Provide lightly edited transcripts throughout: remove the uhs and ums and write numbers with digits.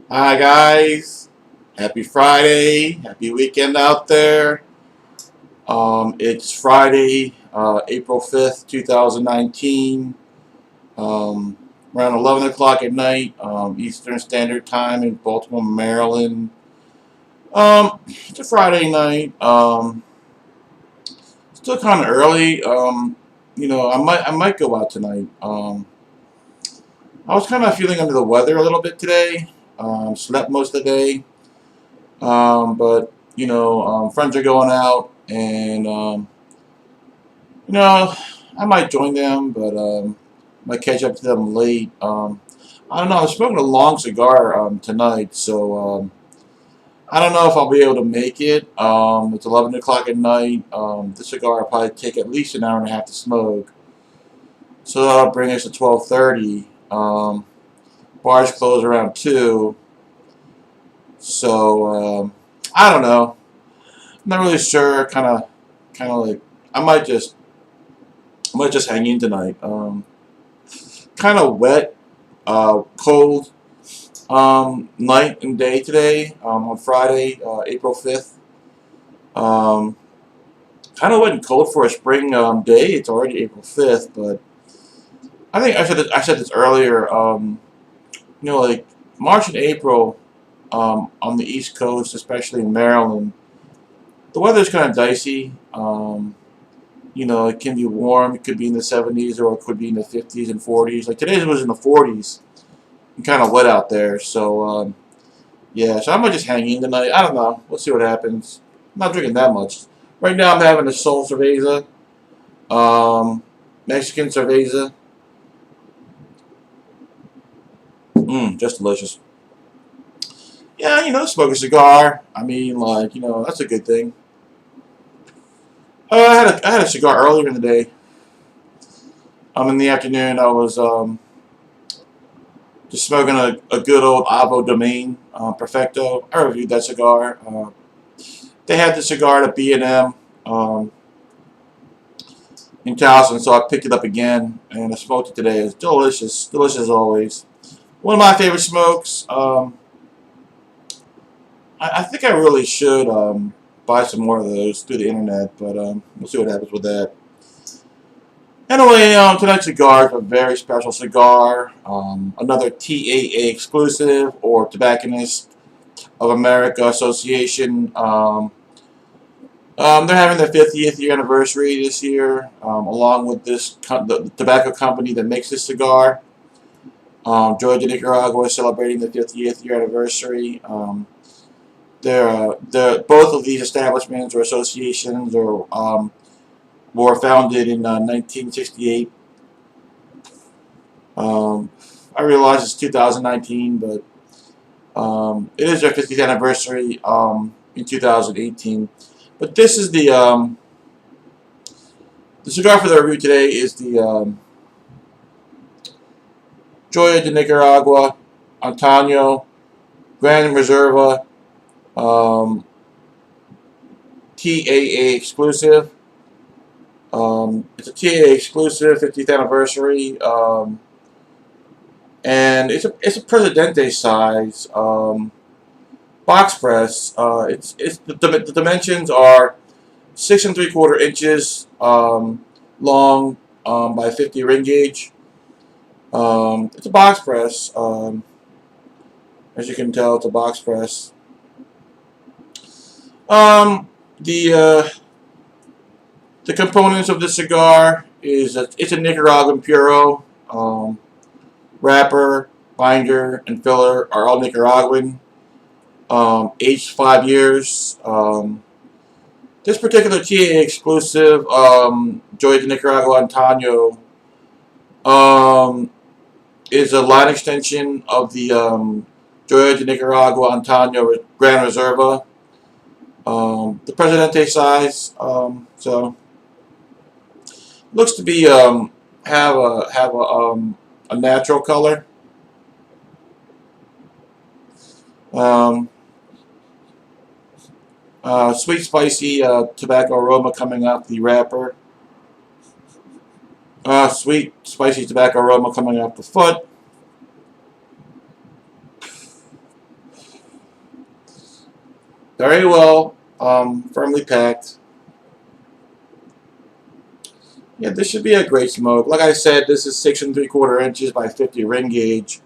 Hi guys, happy Friday, happy weekend out there. It's Friday, April 5th, 2019, around 11 o'clock at night, Eastern Standard Time in Baltimore, Maryland. It's a Friday night, still kind of early. I might go out tonight. I was kind of feeling under the weather a little bit today. Slept most of the day. But friends are going out, and you know, I might join them, but might catch up to them late. I don't know. I'm smoking a long cigar tonight, so I don't know if I'll be able to make it. It's 11 o'clock at night. This cigar will probably take at least an hour and a half to smoke, so that'll bring us to 12:30. Bars close around 2, so I don't know. I'm not really sure. Kind of like I might just hang in tonight. Kind of wet, cold night and day today on Friday, April 5th. Um, Kind of wet and cold for a spring day. It's already April 5th, but I think I said this earlier. Like March and April on the East Coast, especially in Maryland, the weather's kind of dicey. It can be warm. It could be in the 70s or it could be in the 50s and 40s. Like today was in the 40s and kind of wet out there. So, yeah, so I might just hang in tonight. I don't know. We'll see what happens. I'm not drinking that much. Right now I'm having a Sol Cerveza, Mexican Cerveza. Just delicious. Yeah, smoke a cigar. I mean, like, that's a good thing. I had a cigar earlier in the day. In the afternoon I was just smoking a good old Avo Domain Perfecto. I reviewed that cigar. They had the cigar at B&M in Towson, so I picked it up again and I smoked it today. It's delicious, delicious as always. One of my favorite smokes. I think I really should buy some more of those through the internet, but we'll see what happens with that. Anyway, tonight's cigar is a very special cigar. Another TAA exclusive, or Tobacconist of America Association. They're having their 50th year anniversary this year, along with the tobacco company that makes this cigar. Joya de Nicaragua is celebrating the 50th year anniversary. Both of these establishments or associations were founded in 1968. I realize it's 2019, but it is their 50th anniversary in 2018. But this is the cigar for the review today is the Joya de Nicaragua Antano Gran Reserva um, TAA exclusive. It's a TAA exclusive 50th anniversary, and it's a Presidente size box press. The dimensions are 6 3/4 inches long by 50 ring gauge. It's a box press. As you can tell, it's a box press. Um, the uh, the components of the cigar it's a Nicaraguan puro. Wrapper, binder, and filler are all Nicaraguan. Aged 5 years. This particular TA exclusive, Joya de Nicaragua Antano, um, is a line extension of the Joya de Nicaragua Antano Gran Reserva. The Presidente size, so looks to be have a natural color. Um, Sweet spicy tobacco aroma coming off the wrapper. Sweet spicy tobacco aroma coming off the foot. Very well, firmly packed. Yeah, this should be a great smoke. Like I said, this is 6 3/4 inches by 50 ring gauge.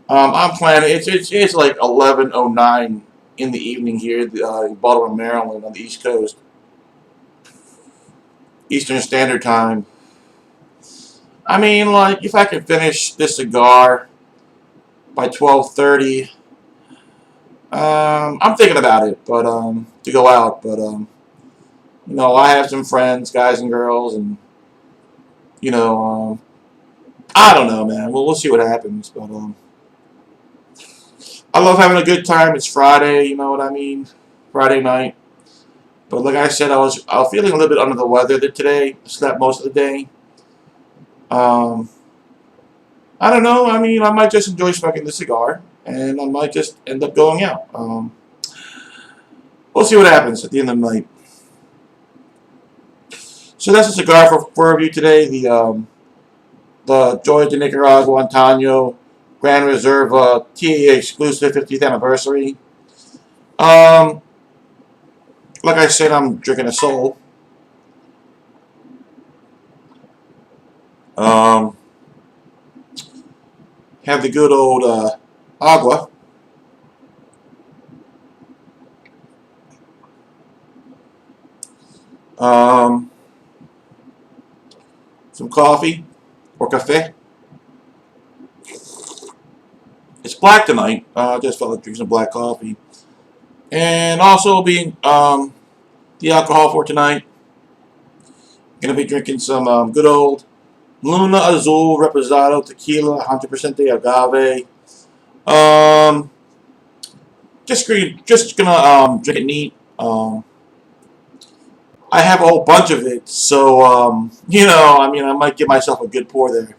I'm planning. It's like 11:09 in the evening here, in Baltimore, Maryland, on the East Coast, Eastern Standard Time. I mean, like if I can finish this cigar by 12:30, I'm thinking about it, but to go out, but I have some friends, guys and girls, and you know, I don't know, man. We'll see what happens, but I love having a good time. It's Friday, you know what I mean? Friday night. But like I said, I was feeling a little bit under the weather today. Slept most of the day. Um, I don't know. I mean, I might just enjoy smoking the cigar, and I might just end up going out. We'll see what happens at the end of the night. So that's a cigar for review today. The Joya de Nicaragua Antano Gran Reserva TAA exclusive 50th anniversary. Um, like I said, I'm drinking a Soul. Um, have the good old agua. Um, some coffee or cafe. It's black tonight. I just felt like drinking some black coffee. And also being the alcohol for tonight. Gonna be drinking some good old Luna Azul Reposado Tequila, 100% de agave. Um, just gonna drink it neat. I have a whole bunch of it, so I mean, I might give myself a good pour there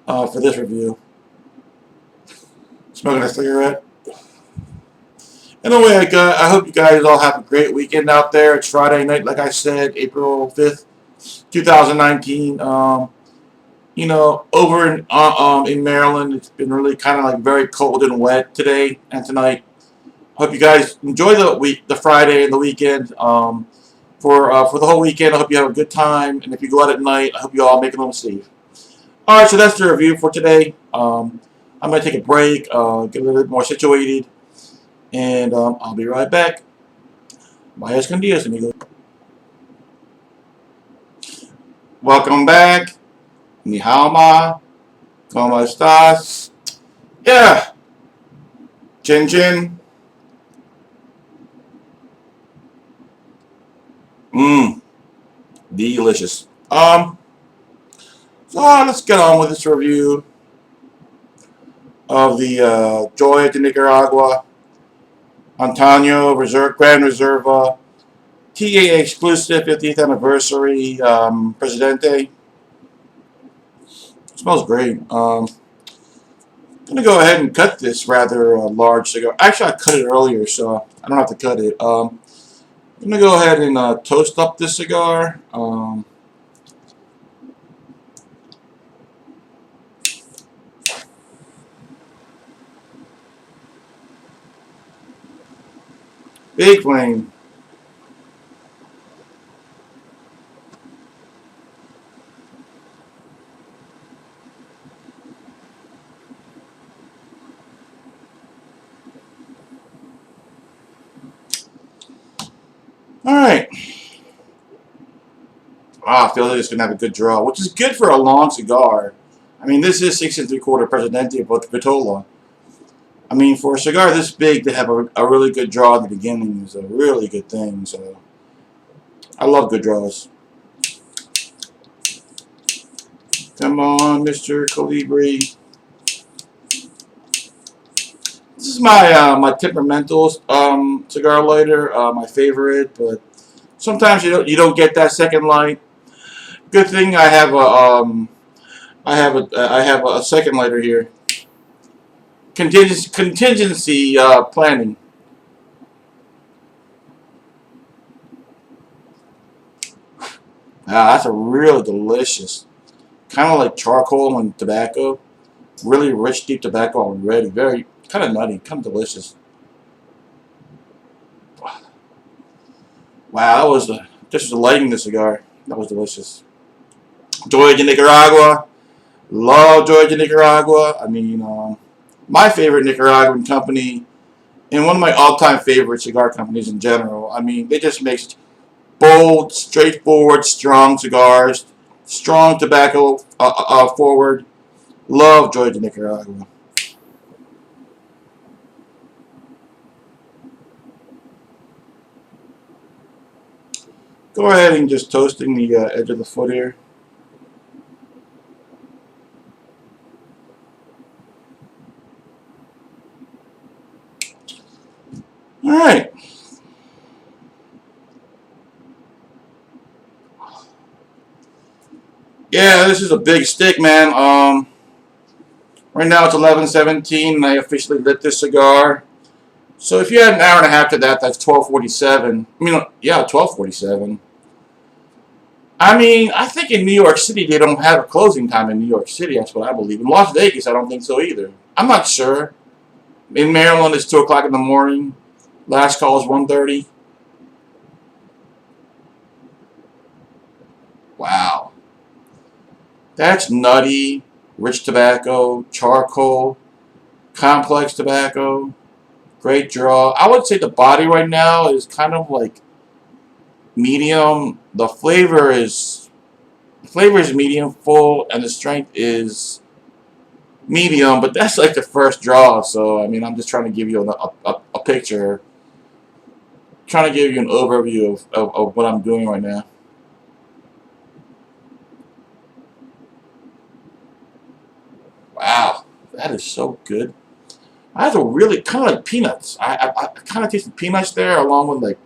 for this review. Smoking a cigarette. Anyway, I hope you guys all have a great weekend out there. It's Friday night, like I said, April 5th, 2019. Over in Maryland, it's been really kind of like very cold and wet today and tonight. Hope you guys enjoy the Friday and the weekend. For the whole weekend, I hope you have a good time. And if you go out at night, I hope you all make it home safe. All right, so that's the review for today. I'm gonna take a break, get a little bit more situated, and I'll be right back. Vaya escondidas, amigo. Welcome back. Ni hao ma. ¿Cómo estás? Yeah. Chin chin. Mmm. Delicious. So let's get on with this review of the Joya de Nicaragua Antano Gran Reserva TAA exclusive 50th anniversary Presidente. Smells great. I'm gonna go ahead and cut this rather large cigar. Actually, I cut it earlier, so I don't have to cut it. I'm gonna go ahead and toast up this cigar. Big flame. All right. I feel like it's gonna have a good draw, which is good for a long cigar. I mean, this is 6 3/4 Presidente Vitola. I mean, for a cigar this big to have a really good draw at the beginning is a really good thing. So I love good draws. Come on, Mr. Colibri. This is my temperamental cigar lighter, my favorite, but sometimes you don't get that second light. Good thing I have a second lighter here. Contingency planning. Ah, that's a really delicious, kind of like charcoal and tobacco. Really rich, deep tobacco already. Very kind of nutty, kind of delicious. Wow, that was just the lighting of the cigar. That was delicious. Joya de Nicaragua. Love Joya de Nicaragua. I mean, my favorite Nicaraguan company and one of my all-time favorite cigar companies in general. I mean, they just make bold, straightforward, strong cigars, strong tobacco forward. Love Joya de Nicaragua. Go ahead and just toasting the edge of the foot here. All right. Yeah, this is a big stick, man. Right now it's 11:17, and I officially lit this cigar. So if you had an hour and a half to that, that's 12:47. I mean, yeah, 12:47. I mean, I think in New York City they don't have a closing time in New York City. That's what I believe. In Las Vegas, I don't think so either. I'm not sure. In Maryland, it's 2 o'clock in the morning. Last call is 1:30. Wow. That's nutty. Rich tobacco, charcoal, complex tobacco, great draw. I would say the body right now is kind of like medium. The flavor is medium full, and the strength is medium. But that's like the first draw. So I mean, I'm just trying to give you a picture, trying to give you an overview of what I'm doing right now. Wow, that is so good. I have a really kind of like peanuts. I kind of tasted peanuts there, along with like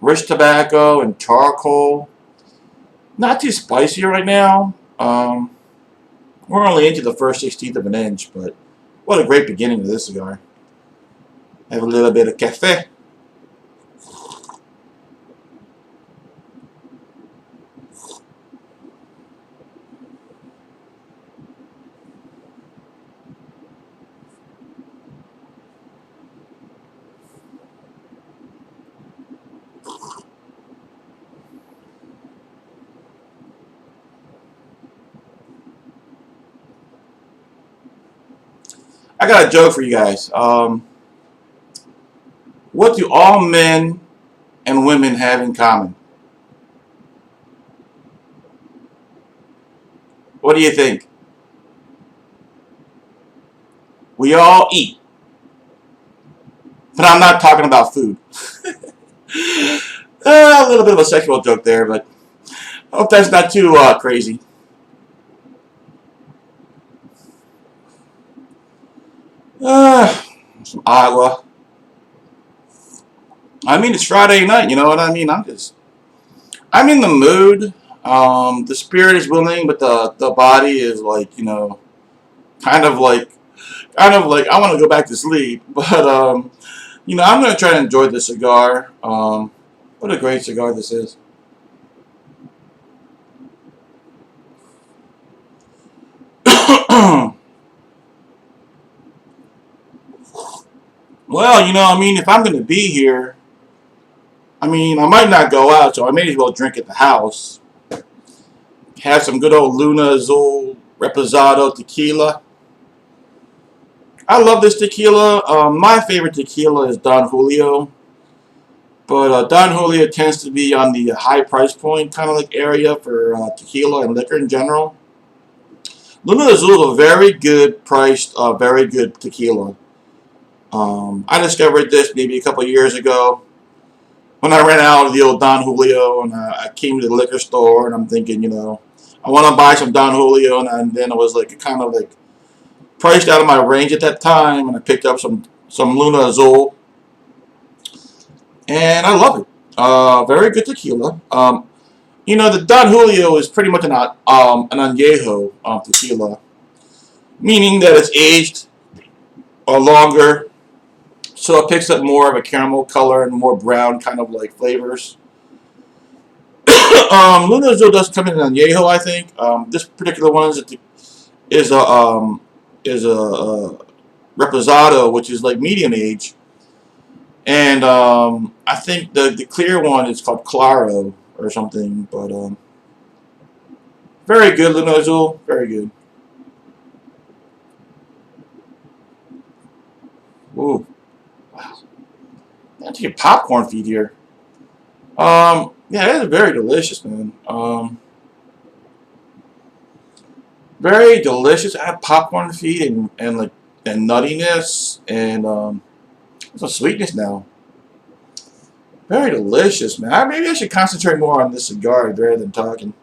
rich tobacco and charcoal. Not too spicy right now. We're only into the first 16th of an inch, but what a great beginning to this cigar. Have a little bit of cafe. I got a joke for you guys. What do all men and women have in common? What do you think? We all eat. But I'm not talking about food. A little bit of a sexual joke there, but I hope that's not too crazy. Uh, some agua. I mean, it's Friday night, you know what I mean? I'm in the mood. The spirit is willing, but the body is like, kind of like, I want to go back to sleep. But, I'm going to try to enjoy the cigar. What a great cigar this is. Well, I mean, if I'm going to be here, I mean, I might not go out, so I may as well drink at the house. Have some good old Luna Azul Reposado tequila. I love this tequila. My favorite tequila is Don Julio. But Don Julio tends to be on the high price point kind of like area for tequila and liquor in general. Luna Azul is a very good priced, very good tequila. I discovered this maybe a couple of years ago when I ran out of the old Don Julio, and I came to the liquor store, and I'm thinking, I want to buy some Don Julio, and then it was like kind of like priced out of my range at that time, and I picked up some Luna Azul, and I love it. Very good tequila. The Don Julio is pretty much an añejo tequila, meaning that it's aged or longer, so it picks up more of a caramel color and more brown kind of like flavors. Luna Azul does come in an añejo, I think. This particular one is a reposado, which is like medium age. And I think the clear one is called Claro or something. But very good, Linozo. Very good. Ooh, wow. That's your popcorn feed here. Yeah, that is very delicious, man. Very delicious. I have popcorn feed and like and nuttiness and some sweetness now. Very delicious, man. Maybe I should concentrate more on this cigar rather than talking.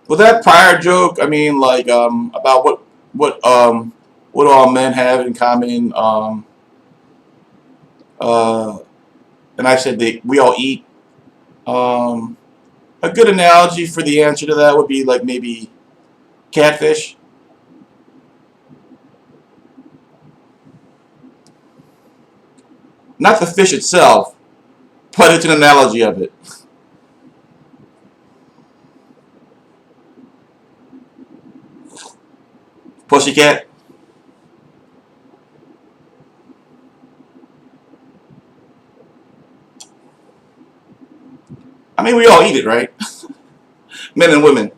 With that prior joke, I mean, like about what what all men have in common. Uh, and I said we all eat. Um, a good analogy for the answer to that would be like maybe catfish. Not the fish itself, but it's an analogy of it. Pussycat. I mean, we all eat it, right? Men and women.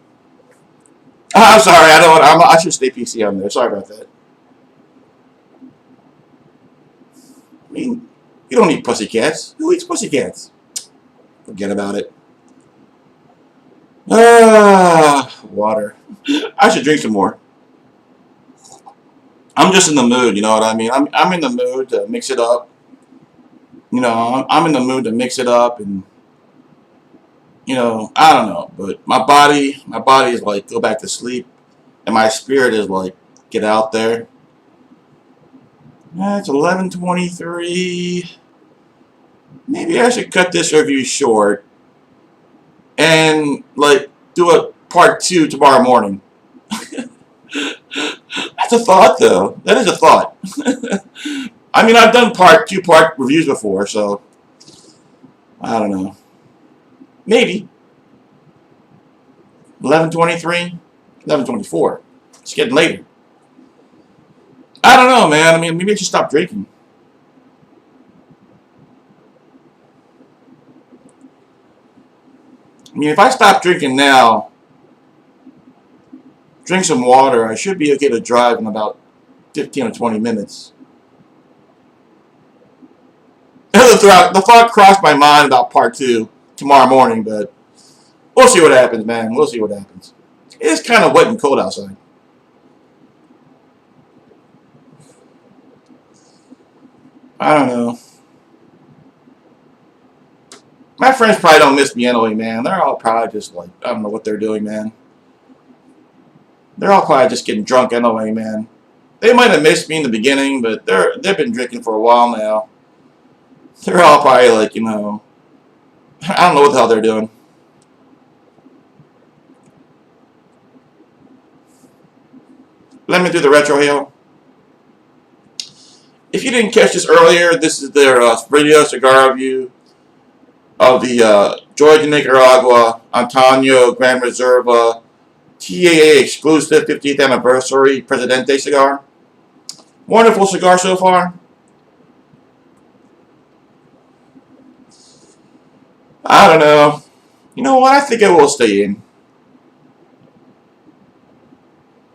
Oh, I'm sorry. I should stay PC on there. Sorry about that. I mean, you don't eat pussycats. Who eats pussycats? Forget about it. Ah, water. I should drink some more. I'm just in the mood, you know what I mean? I'm in the mood to mix it up. You know, I'm in the mood to mix it up, and I don't know, but my body is like go back to sleep, and my spirit is like get out there. It's 11:23. Maybe I should cut this review short and like do a part two tomorrow morning. That's a thought, though. That is a thought. I mean, I've done two-part reviews before, so I don't know. Maybe 11:23, 11:24. It's getting later. I don't know, man. I mean, maybe I should stop drinking. I mean, if I stop drinking now, drink some water, I should be okay to drive in about 15 or 20 minutes. The thought crossed my mind about part two tomorrow morning, but we'll see what happens, man. We'll see what happens. It is kind of wet and cold outside. I don't know. My friends probably don't miss me anyway, man. They're all probably just like, I don't know what they're doing, man. They're all probably just getting drunk anyway, man. They might have missed me in the beginning, but they've been drinking for a while now. They're all probably like, I don't know what the hell they're doing. Let me do the retro hail. If you didn't catch this earlier, this is their radio cigar review of the Joya de Nicaragua Antano Gran Reserva TAA exclusive 50th anniversary Presidente cigar. Wonderful cigar so far. I don't know. You know what? I think it will stay in.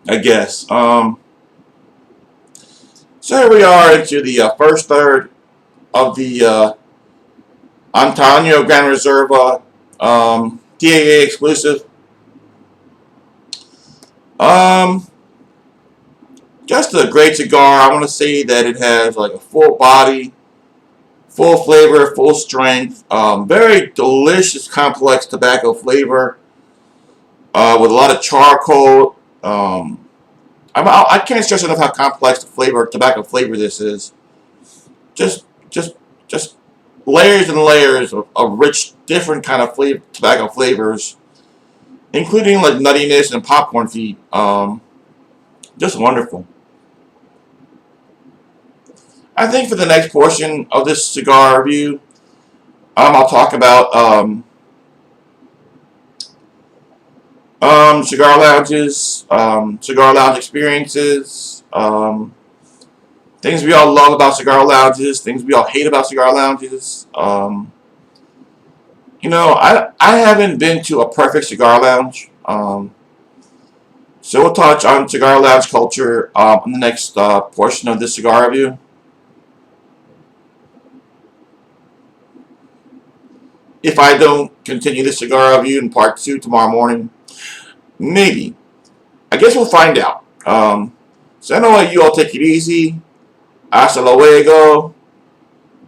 I guess. So here we are into the first third of the Antano Gran Reserva TAA exclusive. Just a great cigar. I want to say that it has like a full body, full flavor, full strength, very delicious, complex tobacco flavor with a lot of charcoal. I can't stress enough how complex the tobacco flavor this is. Just, just, just layers and layers of rich, different kind of tobacco flavors, including like nuttiness and popcorn feed. Just wonderful. I think for the next portion of this cigar review, I'll talk about cigar lounges, cigar lounge experiences, things we all love about cigar lounges, things we all hate about cigar lounges. I haven't been to a perfect cigar lounge. So we'll touch on cigar lounge culture in the next portion of this cigar review. If I don't continue this cigar review in part 2 tomorrow morning, maybe. I guess we'll find out. So anyway, you all take it easy. Hasta luego.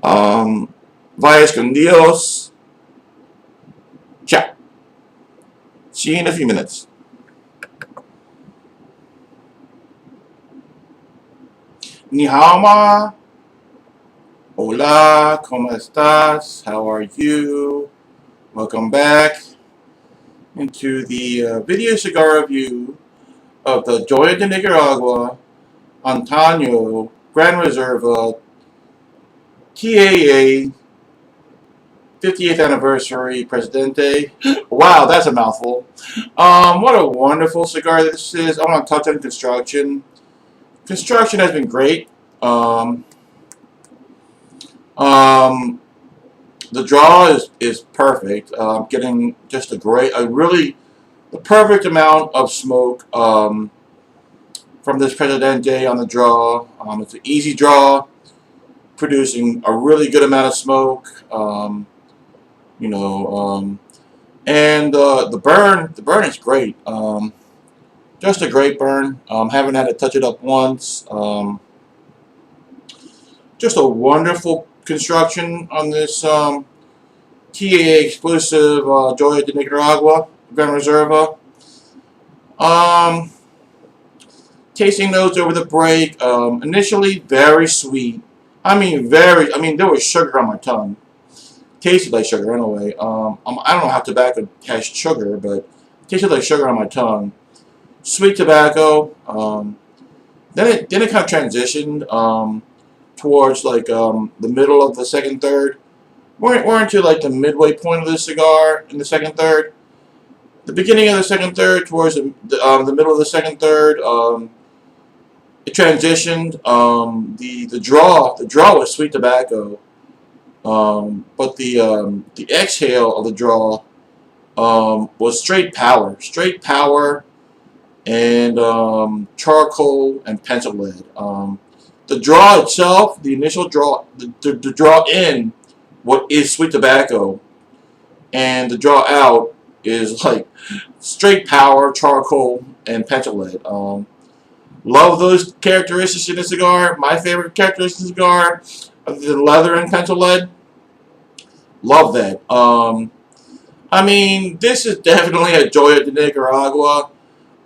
Vayas con Dios. Ciao. See you in a few minutes. Ni hao ma. Hola, ¿cómo estás? How are you? Welcome back into the video cigar review of the Joya de Nicaragua Antano Gran Reserva TAA 50th Anniversary Presidente. Wow, that's a mouthful. What a wonderful cigar this is. I want to touch on construction. Construction has been great. The draw is perfect. Getting just the perfect amount of smoke from this Presidente on the draw. It's an easy draw, producing a really good amount of smoke. And the burn is great. Just a great burn. Haven't had to touch it up once. Just a wonderful construction on this TAA exclusive Joya de Nicaragua Gran Reserva. Tasting notes over the break. Initially very sweet. I mean there was sugar on my tongue. Tasted like sugar anyway. I don't know how tobacco has sugar, but tasted like sugar on my tongue. Sweet tobacco. Then it kind of transitioned towards like the middle of the second third. We're into like the midway point of the cigar in the second third. The beginning of the second third towards the middle of the second third. It transitioned. The draw was sweet tobacco. But the exhale of the draw was straight power, and charcoal and pencil lead. The draw itself, the initial draw, the draw in, what is sweet tobacco, and the draw out is like straight power, charcoal, and pencil lead. Love those characteristics in a cigar. My favorite characteristic in a cigar, other than leather and pencil lead. Love that. I mean, this is definitely a Joya de Nicaragua,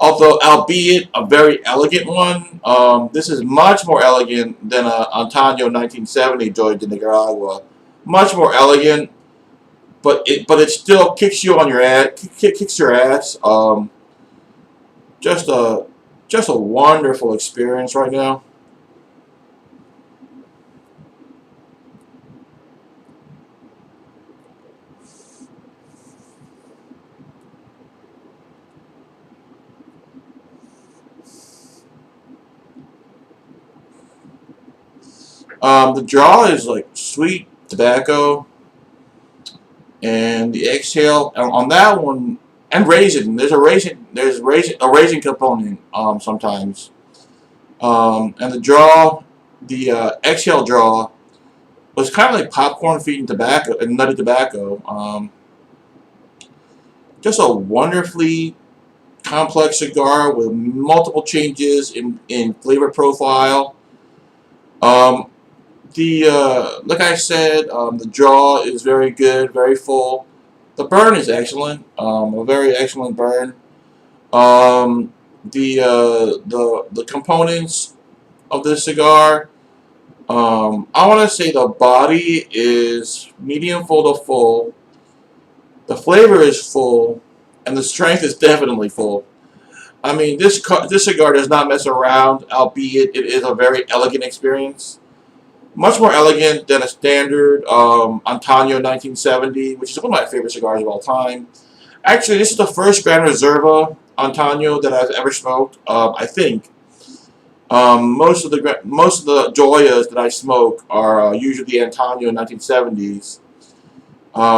although albeit a very elegant one. This is much more elegant than a Antano 1970 Joya de Nicaragua. Much more elegant, but it still kicks you on your ass. Kicks your ass. Just a wonderful experience right now. The draw is like sweet tobacco, and the exhale on that one, and raisin. There's a raisin component sometimes. And the draw, the exhale draw, was kind of like popcorn feeding tobacco and nutty tobacco. Just a wonderfully complex cigar with multiple changes in flavor profile. Like I said, the draw is very good, very full. The burn is excellent, a very excellent burn. The components of this cigar, I want to say the body is medium full to full. The flavor is full, and the strength is definitely full. I mean, this cigar does not mess around, albeit it is a very elegant experience. Much more elegant than a standard Antano 1970, which is one of my favorite cigars of all time. Actually, this is the first Gran Reserva Antano that I've ever smoked. I think most of the Joyas that I smoke are usually the Antano 1970s,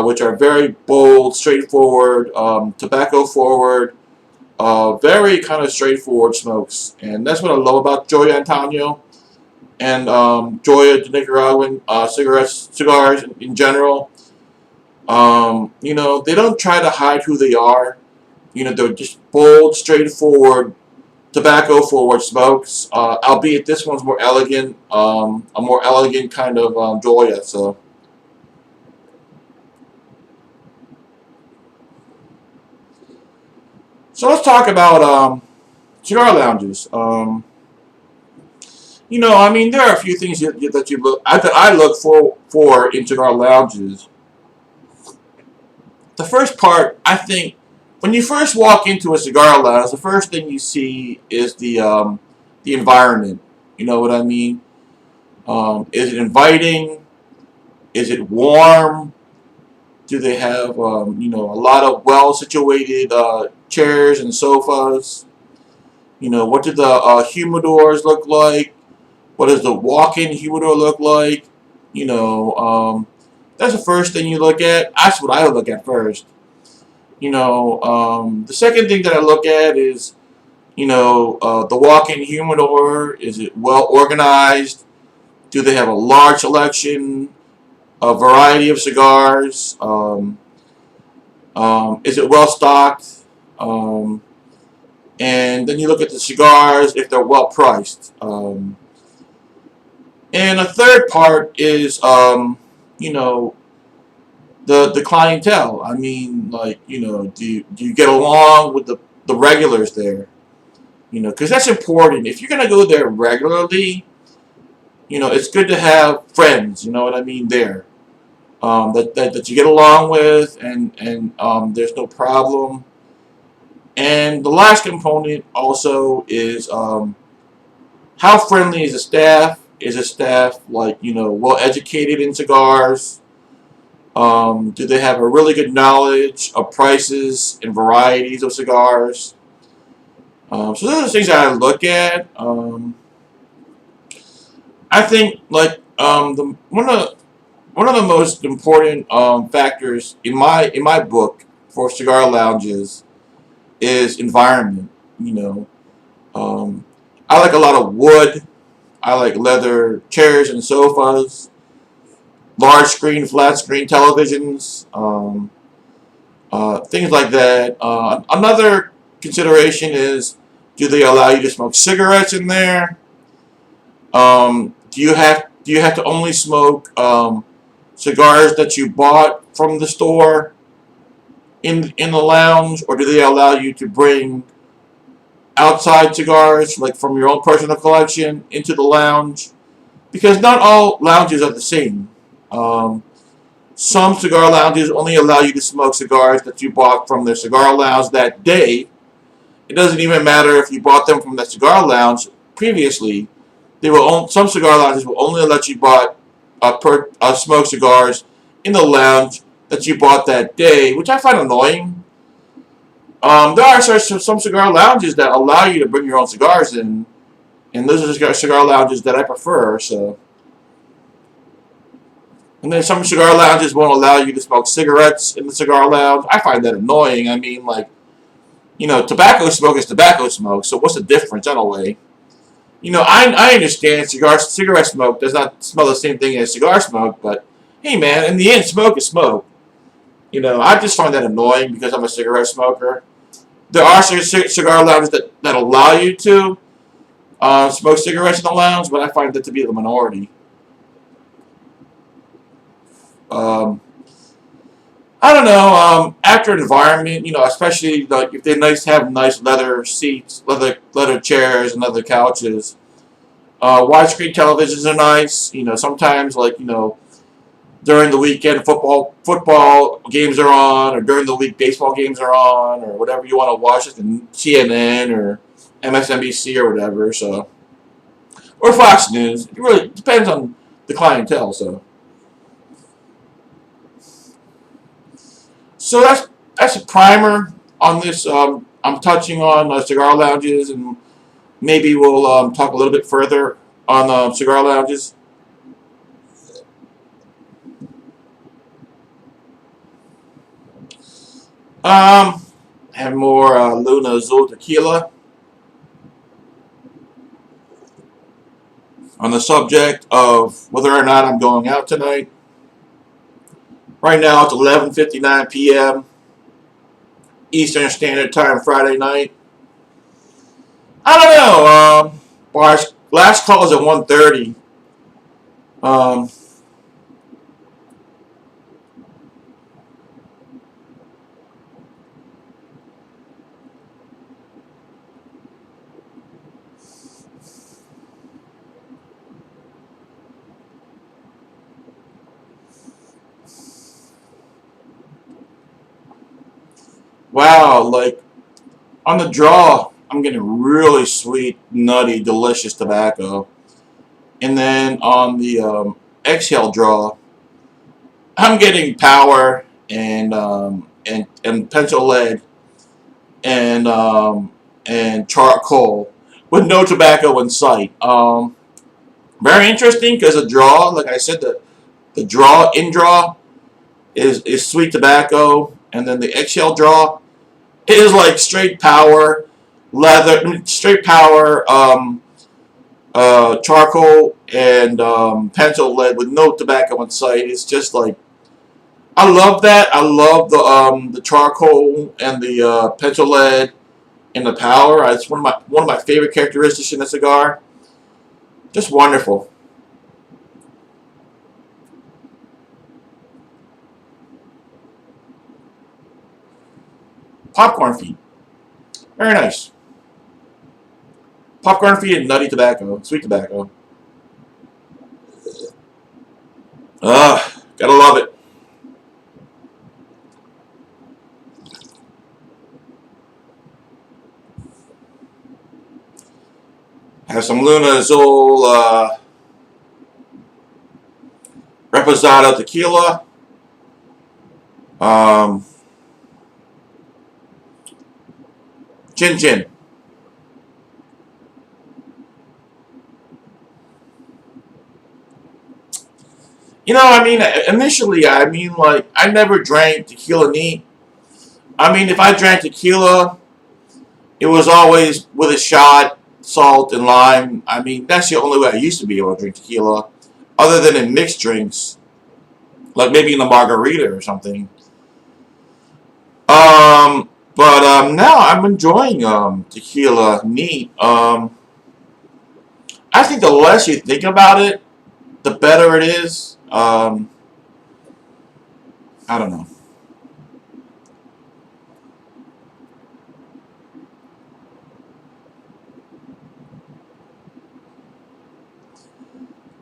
which are very bold, straightforward, tobacco forward, very kind of straightforward smokes, and that's what I love about Joya Antano and Joya, the Nicaraguan cigars in general. They don't try to hide who they are. They're just bold, straightforward, tobacco-forward smokes. Albeit this one's more elegant, a more elegant kind of Joya. So let's talk about cigar lounges. I mean, there are a few things that I look for in cigar lounges. The first part, I think, when you first walk into a cigar lounge, the first thing you see is the environment. You know what I mean? Is it inviting? Is it warm? Do they have a lot of well situated chairs and sofas? What do the humidors look like? What does the walk-in humidor look like? That's the first thing you look at. That's what I look at first. The second thing that I look at is, the walk-in humidor. Is it well organized? Do they have a large selection, a variety of cigars? Is it well stocked? And then you look at the cigars if they're well priced. And a third part is, the clientele. I mean, like, do you get along with the regulars there? Because that's important. If you're gonna go there regularly, it's good to have friends. You know what I mean there. That you get along with, and there's no problem. And the last component also is how friendly is the staff? Is the staff like well educated in cigars? Do they have a really good knowledge of prices and varieties of cigars? So those are the things that I look at. I think like one of the most important factors in my book for cigar lounges is environment. You know, I like a lot of wood. I like leather chairs and sofas, large screen, flat screen televisions, things like that. Another consideration is, do they allow you to smoke cigarettes in there? Do you have to only smoke cigars that you bought from the store in the lounge, or do they allow you to bring outside cigars, like from your own personal collection, into the lounge? Because not all lounges are the same. Um, some cigar lounges only allow you to smoke cigars that you bought from their cigar lounge that day. It doesn't even matter if you bought them from the cigar lounge previously. Some cigar lounges will only let you smoke cigars in the lounge that you bought that day, which I find annoying. There are some cigar lounges that allow you to bring your own cigars in, and those are the cigar lounges that I prefer. And then some cigar lounges won't allow you to smoke cigarettes in the cigar lounge. I find that annoying. I mean, like, tobacco smoke is tobacco smoke, so what's the difference anyway? I understand cigarette smoke does not smell the same thing as cigar smoke, but hey, man, in the end, smoke is smoke. I just find that annoying because I'm a cigarette smoker. There are cigar lounges that allow you to smoke cigarettes in the lounge, but I find that to be the minority. Um, I don't know. After environment, especially like if they have nice leather seats, leather chairs, and leather couches. Widescreen televisions are nice. Sometimes like during the weekend football games are on, or during the week baseball games are on, or whatever you want to watch, like CNN or MSNBC or whatever. So, or Fox News. It really depends on the clientele. So that's a primer on this. I'm touching on cigar lounges, and maybe we'll talk a little bit further on cigar lounges. Um, have more Luna Azul tequila on the subject of whether or not I'm going out tonight. Right now it's 11:59 p.m. Eastern Standard Time Friday night. I don't know. Our last call is at 1:30. Um, wow, like on the draw, I'm getting really sweet, nutty, delicious tobacco. And then on the exhale draw, I'm getting power and pencil lead and charcoal with no tobacco in sight. Very interesting because the draw, like I said, the draw in draw is sweet tobacco, and then the exhale draw is like straight power leather, straight power charcoal and pencil lead with no tobacco in sight. It's just like I love that. I love the charcoal and the pencil lead and the power. It's one of my favorite characteristics in a cigar. Just wonderful. Popcorn feet. Very nice. Popcorn feet and nutty tobacco, sweet tobacco. Gotta love it. Have some Luna Azul Reposado tequila. Um, Chin Chin. I mean, initially, I mean, like, I never drank tequila neat. I mean, if I drank tequila, it was always with a shot, salt, and lime. I mean, that's the only way I used to be able to drink tequila, other than in mixed drinks, like maybe in a margarita or something. But now I'm enjoying tequila neat. I think the less you think about it, the better it is. I don't know.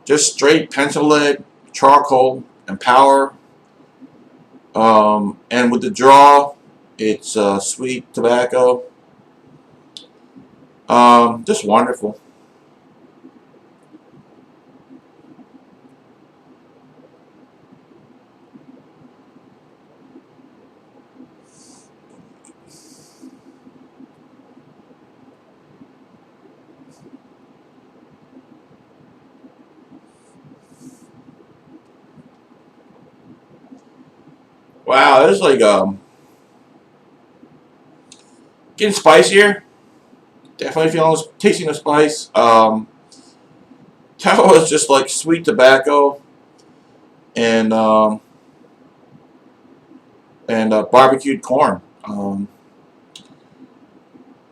Just straight pencil lead, charcoal, and power. And with the draw, it's sweet tobacco. Just wonderful. Wow, it's like getting spicier. Definitely feeling tasting the spice. Taro is just like sweet tobacco and barbecued corn.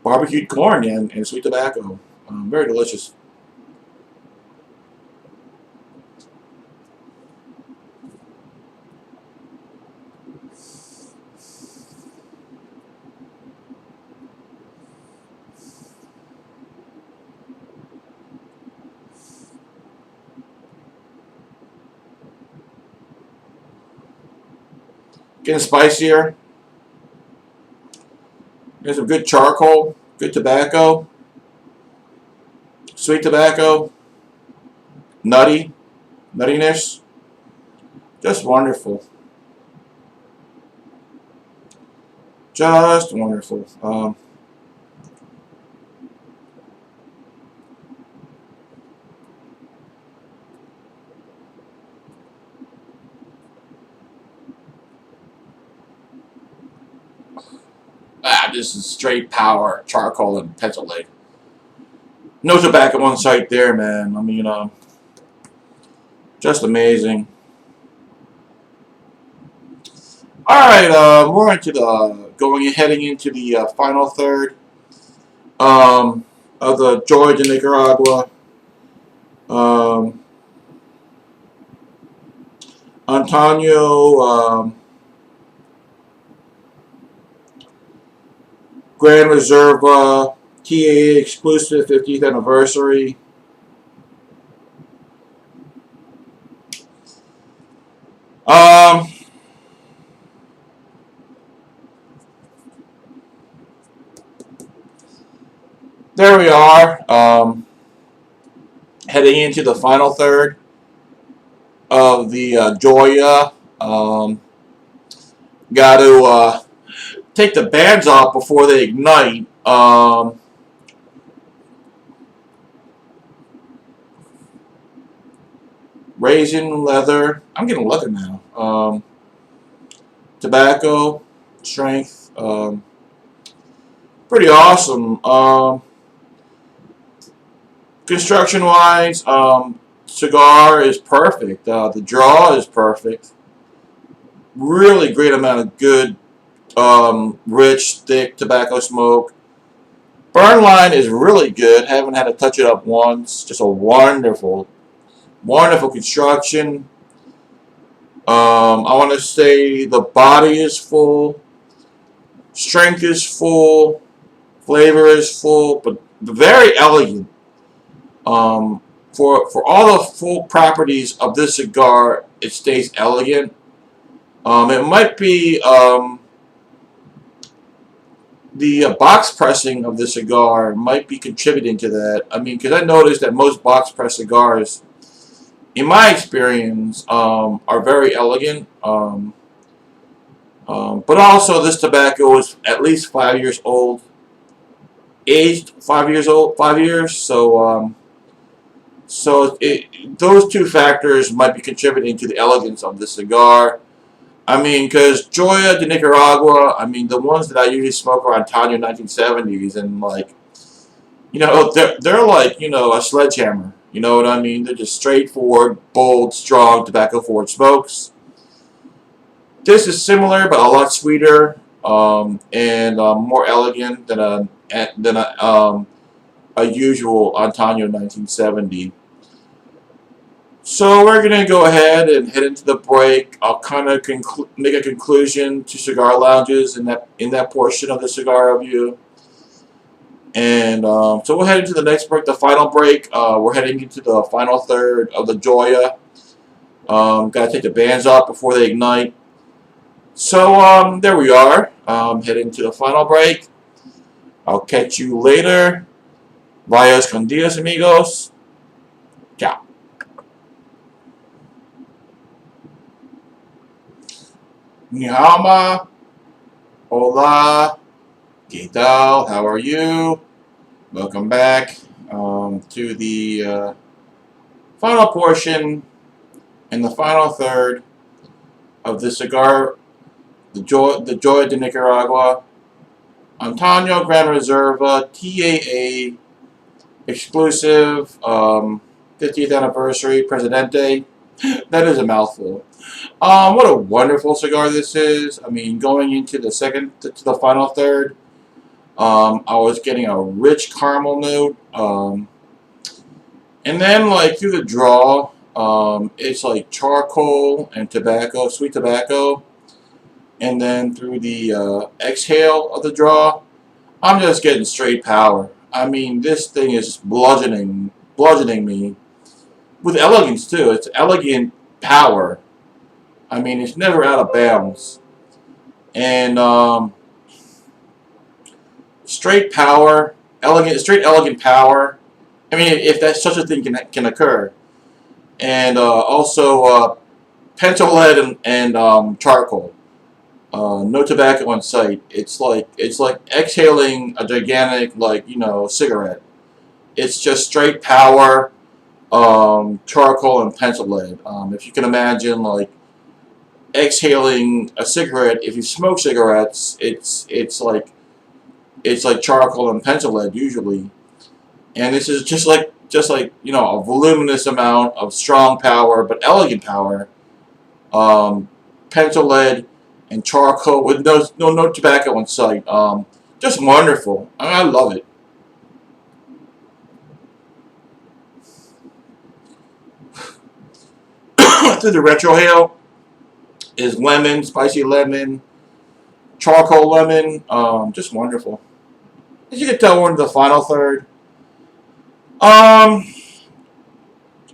Barbecued corn and sweet tobacco. Very delicious. Getting spicier. There's some good charcoal, good tobacco, sweet tobacco, nutty. nuttiness. Just wonderful. Just wonderful. This is straight power, charcoal, and pencil lead. No tobacco on site there, man. I mean, just amazing. All right, we're into the heading into the final third of the Joya de Nicaragua. Antano Gran Reserva TAA exclusive 50th anniversary. There we are, heading into the final third of the Joya. Got to take the bands off before they ignite. Raisin, leather. I'm getting leather now. Tobacco, strength. Pretty awesome. Construction-wise, cigar is perfect. The draw is perfect. Really great amount of good, rich, thick tobacco smoke. Burn line is really good. Haven't had to touch it up once. Just a wonderful, wonderful construction. I want to say the body is full, strength is full, flavor is full, but very elegant. For all the full properties of this cigar, it stays elegant. It might be the box pressing of the cigar might be contributing to that. I mean, because I noticed that most box press cigars, in my experience, are very elegant. But also, this tobacco is at least 5 years old, aged 5 years old, 5 years. So those two factors might be contributing to the elegance of the cigar. I mean, because Joya de Nicaragua, I mean, the ones that I usually smoke are Antano 1970s, and like, they're like, a sledgehammer. You know what I mean? They're just straightforward, bold, strong tobacco forward smokes. This is similar, but a lot sweeter, and more elegant than a usual Antano 1970. So we're going to go ahead and head into the break. I'll kind of make a conclusion to cigar lounges in that portion of the cigar review. And so we'll head into the next break, the final break. We're heading into the final third of the Joya. Got to take the bands off before they ignite. So there we are. Heading to the final break. I'll catch you later. Vayas con Dios, amigos. Ciao. Ni hao ma. Hola. ¿Qué tal? How are you? Welcome back to the final portion and the final third of the cigar, the Joya de Nicaragua, Antano Gran Reserva TAA exclusive 50th anniversary Presidente. That is a mouthful. What a wonderful cigar this is. I mean, going into the the final third, I was getting a rich caramel note, and then like through the draw, it's like charcoal and tobacco, sweet tobacco, and then through the exhale of the draw, I'm just getting straight power. I mean, this thing is bludgeoning me with elegance too. It's elegant power. I mean, it's never out of bounds, and straight power, straight elegant power. I mean, if that such a thing can occur, and also pencil lead and charcoal. No tobacco in sight. It's like exhaling a gigantic, like, cigarette. It's just straight power, charcoal and pencil lead. If you can imagine, like, exhaling a cigarette. If you smoke cigarettes, it's like charcoal and pencil lead usually, and this is just like a voluminous amount of strong power but elegant power. Um, Pencil lead and charcoal with no tobacco in sight. Just wonderful. I love it. Through the retrohale is lemon, spicy lemon, charcoal lemon. Just wonderful. As you can tell, we're in the final third. Um,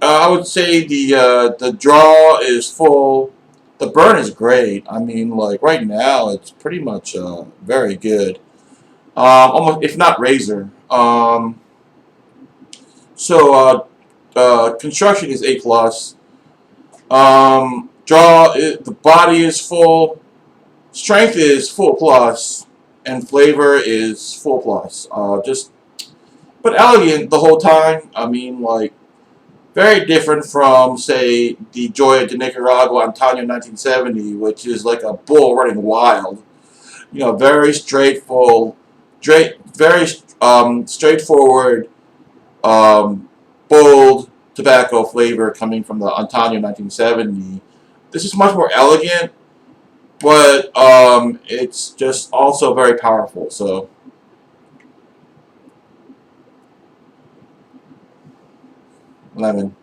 I would say the draw is full. The burn is great. I mean, like right now, it's pretty much very good. Almost, if not razor. Construction is A+. The body is full. Strength is full plus, and flavor is full plus. Just but elegant the whole time. I mean, like, very different from, say, the Joya de Nicaragua Antano 1970, which is like a bull running wild. Very very straightforward, bold tobacco flavor coming from the Antano 1970. This is much more elegant, but it's just also very powerful. So, lemon,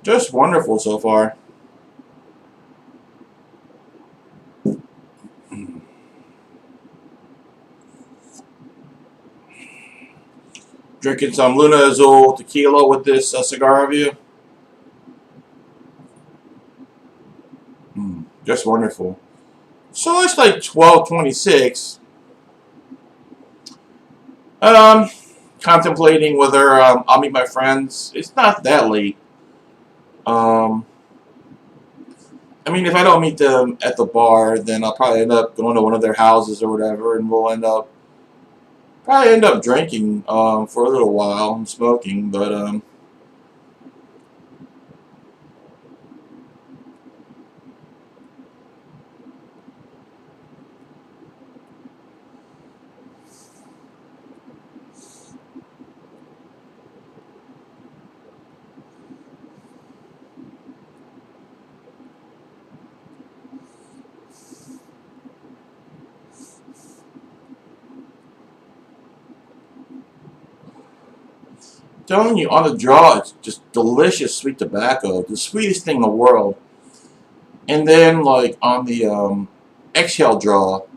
just wonderful so far. Drinking some Luna Azul tequila with this cigar review. Just wonderful. So it's like 12:26. Um, Contemplating whether I'll meet my friends. It's not that late. Um, I mean, if I don't meet them at the bar, then I'll probably end up going to one of their houses or whatever, and we'll probably end up drinking for a little while and smoking. But telling you, on the draw, it's just delicious sweet tobacco, the sweetest thing in the world. And then, like, on the exhale draw,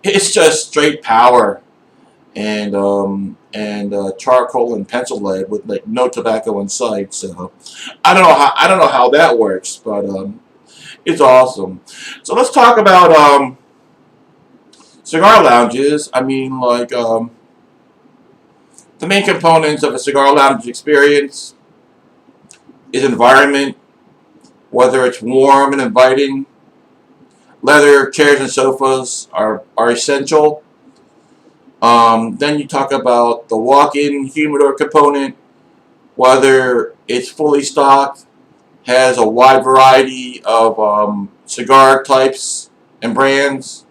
it's just straight power and charcoal and pencil lead with, like, no tobacco in sight. So I don't know how that works, but it's awesome. So let's talk about cigar lounges. I mean, like, the main components of a cigar lounge experience is environment, whether it's warm and inviting. Leather chairs and sofas are essential. Then you talk about the walk-in humidor component, whether it's fully stocked, has a wide variety of cigar types and brands.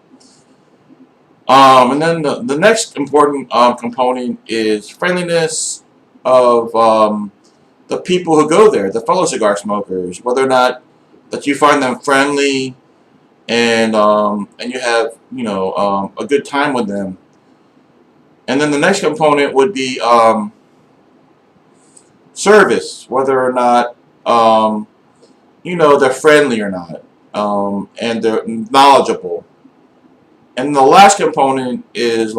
And then the next important component is friendliness of the people who go there, the fellow cigar smokers, whether or not that you find them friendly and you have a good time with them. And then the next component would be service, whether or not they're friendly or not, and they're knowledgeable. And the last component is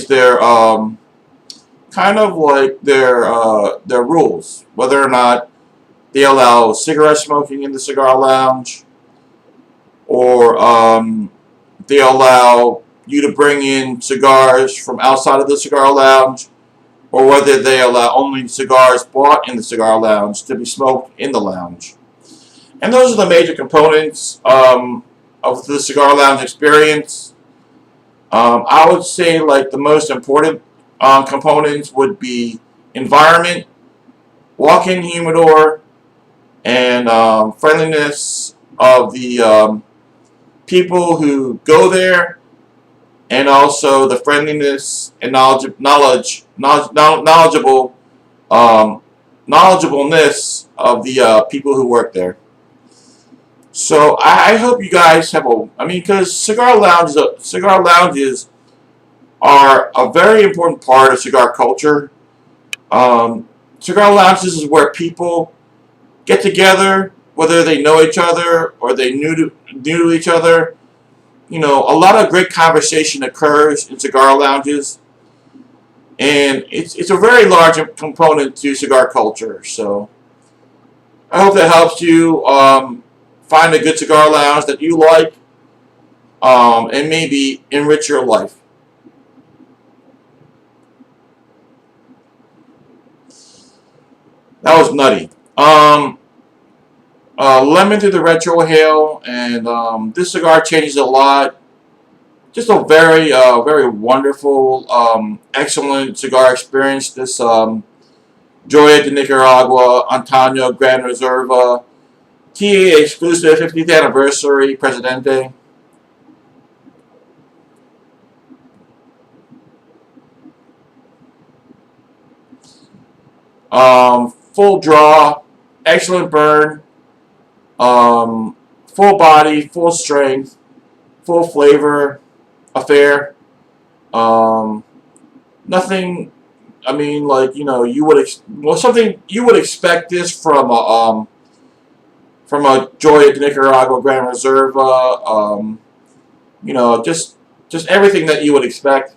their kind of like their rules, whether or not they allow cigarette smoking in the cigar lounge, or they allow you to bring in cigars from outside of the cigar lounge, or whether they allow only cigars bought in the cigar lounge to be smoked in the lounge. And those are the major components of the cigar lounge experience. I would say like the most important components would be environment, walk-in humidor, and friendliness of the people who go there, and also the friendliness and knowledgeableness of the people who work there. So I hope you guys have a. I mean, because cigar lounges are a very important part of cigar culture. Cigar lounges is where people get together, whether they know each other or they new to each other. You know, a lot of great conversation occurs in cigar lounges, and it's a very large component to cigar culture. So I hope that helps you find a good cigar lounge that you like, and maybe enrich your life. That was nutty. Lemon through the retrohale, and this cigar changes a lot. Just a very wonderful, excellent cigar experience. This Joya de Nicaragua Antano Gran Reserva TAA exclusive 50th anniversary Presidente. Full draw, excellent burn, full body, full strength, full flavor affair. Nothing. I mean, like, you know, you would something you would expect this from a Joya de Nicaragua Gran Reserva. You know, just everything that you would expect.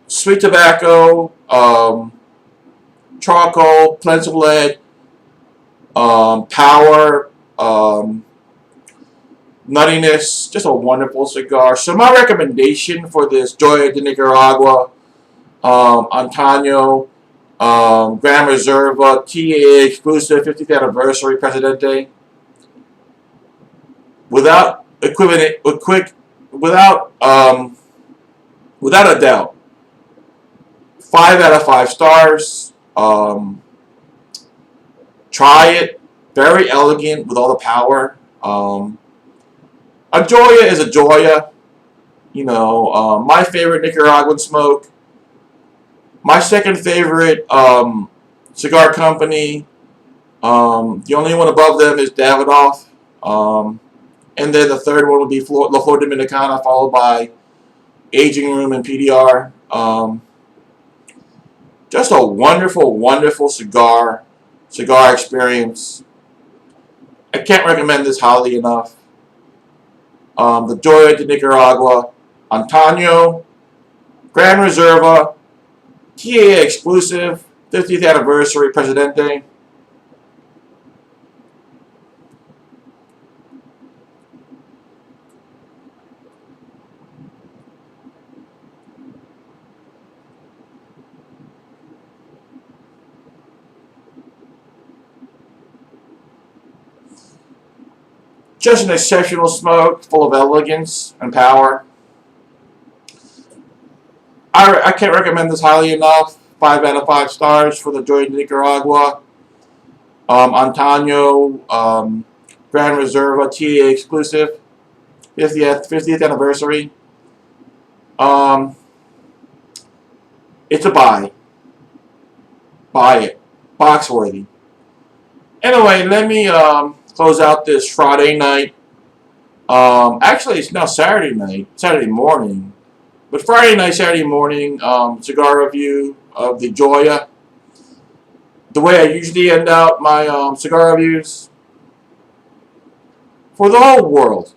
Sweet tobacco, charcoal, pencil lead, power, nuttiness, just a wonderful cigar. So my recommendation for this Joya de Nicaragua Antano Gran Reserva TAA exclusive 50th anniversary Presidente, without equivalent, without a doubt, 5 out of 5 stars. Try it. Very elegant with all the power. A Joya is a Joya. You know, my favorite Nicaraguan smoke. My second favorite cigar company. The only one above them is Davidoff. And then the third one would be La Flor Dominicana, followed by Aging Room and PDR. Just a wonderful cigar experience. I can't recommend this highly enough. The Joya de Nicaragua Antano Gran Reserva TAA exclusive 50th anniversary Presidente. Just an exceptional smoke, full of elegance and power. I can't recommend this highly enough. 5 out of 5 stars for the Joya de Nicaragua Antano Gran Reserva TAA exclusive 50th anniversary. It's a buy. Buy it. Box worthy. Anyway, let me close out this Friday night. Actually, it's now Saturday night, Saturday morning. But Friday night, Saturday morning, cigar review of the Joya. The way I usually end out my cigar reviews. For the whole world,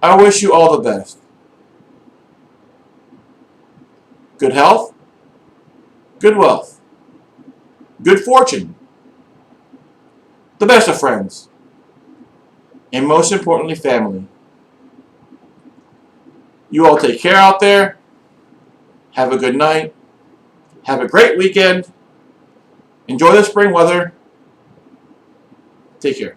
I wish you all the best. Good health, good wealth, good fortune, the best of friends, and most importantly, family. You all take care out there. Have a good night. Have a great weekend. Enjoy the spring weather. Take care.